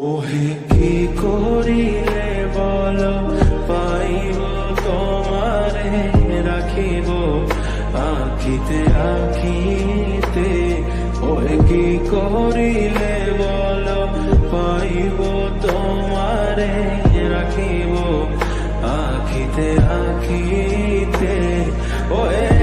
ওহে কি করিলে বল পাইব তোমারে রাখিব আখিতে আখিতে। ওহে কি করিলে বল পাইব তোমারে রাখিব আখিতে আখিতে। ওহে